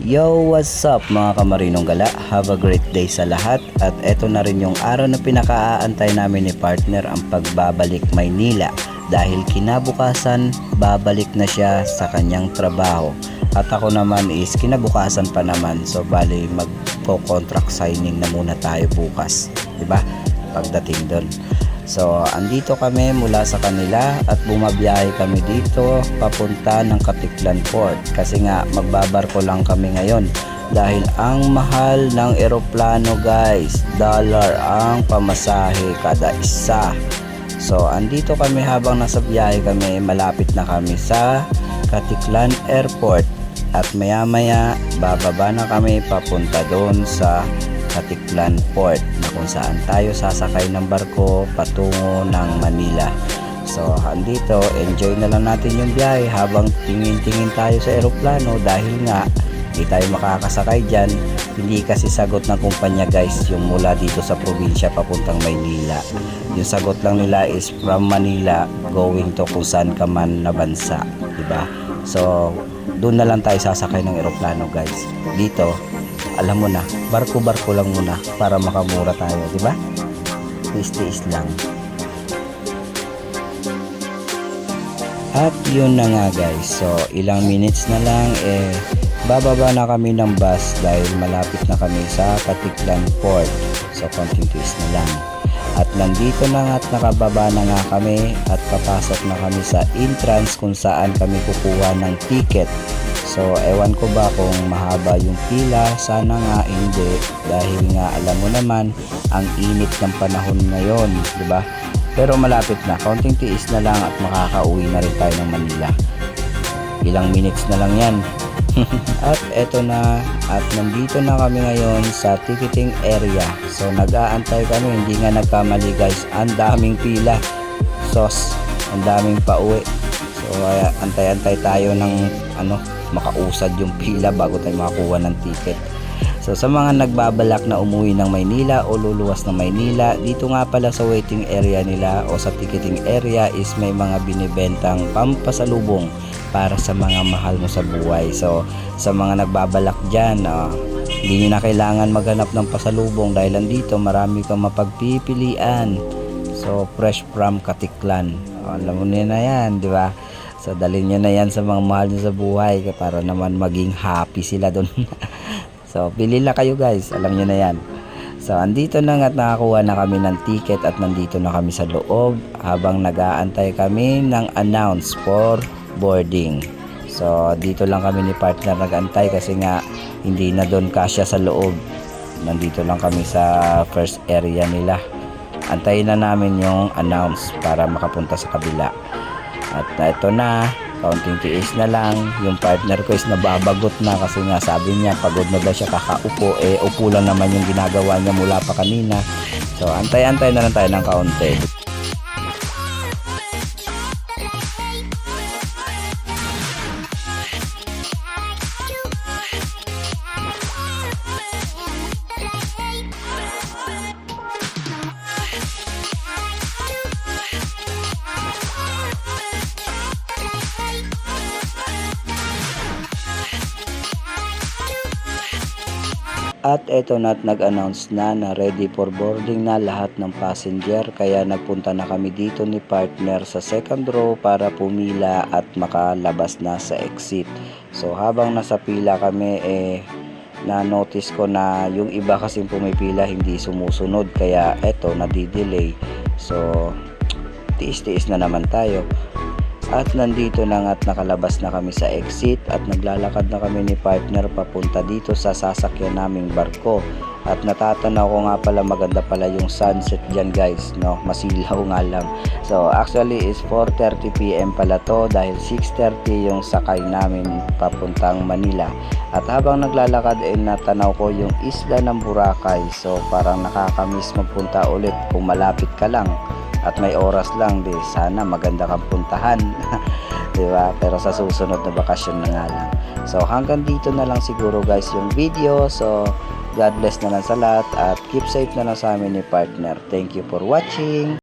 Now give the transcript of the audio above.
Yo, what's up mga kamarinong gala? Have a great day sa lahat. At eto na rin yung araw na pinakaaantay namin ni partner, ang pagbabalik Maynila. Dahil kinabukasan, babalik na siya sa kanyang trabaho. At ako naman is kinabukasan pa naman. So bali magko-contract signing na muna tayo bukas, 'di ba? Pagdating doon. So andito kami mula sa kanila at bumabiyahe kami dito papunta ng Katiklan Port kasi nga magbabarko lang kami ngayon dahil ang mahal ng eroplano guys, dollar ang pamasahe kada isa. So andito kami habang nasa biyahe kami, malapit na kami sa Katiklan Airport at maya maya bababa na kami papunta doon sa Katiklan Port na kung saan tayo sasakay ng barko patungo ng Manila. So andito, enjoy na lang natin yung biyahe habang tingin-tingin tayo sa eroplano dahil nga hindi tayo makakasakay dyan. Hindi kasi sagot ng kumpanya guys yung mula dito sa probinsya papuntang Maynila. Yung sagot lang nila is from Manila going to kung saan ka man na bansa, diba? So doon na lang tayo sasakay ng eroplano guys. Dito alam mo na, barko-barko lang muna para makamura tayo, di ba? Tiis-tiis lang. At yun na nga guys. So, ilang minutes na lang bababa na kami ng bus dahil malapit na kami sa Katiklan Port. So, konting tiis na lang. At nandito na nga at nakababa na nga kami at papasok na kami sa entrance kung saan kami kukuha ng ticket. So ewan ko ba kung mahaba yung pila, sana nga hindi dahil nga alam mo naman ang init ng panahon ngayon, di ba? Pero malapit na, konting tiis na lang at makakauwi na rin tayo ng Manila. Ilang minutes na lang yan. At eto na, at nandito na kami ngayon sa ticketing area. So nag-aantay kami, hindi nga nagkamali guys, ang daming pila. Sos, ang daming pauwi. So antay-antay tayo ng makausad yung pila bago tayo makakuha ng ticket. So sa mga nagbabalak na umuwi ng Maynila o luluwas ng Maynila, dito nga pala sa waiting area nila o sa ticketing area is may mga binibentang pampasalubong para sa mga mahal mo sa buhay. So sa mga nagbabalak dyan, hindi nyo na kailangan maghanap ng pasalubong dahil andito marami kang mapagpipilian. So fresh from Katiklan, alam mo na yan, di ba? So dalhin nyo na yan sa mga mahal nyo sa buhay para naman maging happy sila doon. So pili lang kayo guys, alam nyo na yan. So andito na nga at nakakuha na kami ng ticket at nandito na kami sa loob habang nag-aantay kami ng announce for boarding. So dito lang kami ni partner nag-antay kasi nga hindi na doon kasya sa loob. Nandito lang kami sa first area nila. Antayin na namin yung announce para makapunta sa kabila. At ito na, kaunting tiis na lang. Yung partner ko is nababagot na kasi nga sabi niya pagod na daw siya kakaupo. Upo lang naman yung ginagawa niya mula pa kanina. So antay-antay na lang tayo ng kaunti. At eto na at nag-announce na ready for boarding na lahat ng passenger kaya nagpunta na kami dito ni partner sa second row para pumila at makalabas na sa exit. So habang nasa pila kami na-notice ko na yung iba kasing pumipila hindi sumusunod kaya eto nadidelay. So tiis-tiis na naman tayo. At nandito na nga at nakalabas na kami sa exit at naglalakad na kami ni partner papunta dito sa sasakyan naming barko. At natatanaw ko nga pala maganda pala yung sunset dyan guys, no? Masilaw nga lang. So actually is 4:30 PM pala to dahil 6:30 yung sakay namin papuntang Manila. At habang naglalakad natanaw ko yung isla ng Boracay. So parang nakakamiss magpunta ulit kung malapit ka lang at may oras lang, di sana maganda kang puntahan. Diba? Pero sa susunod na bakasyon na nga lang. So hanggang dito na lang siguro guys yung video. So God bless na lang sa lahat at keep safe na lang sa amin ni partner. Thank you for watching.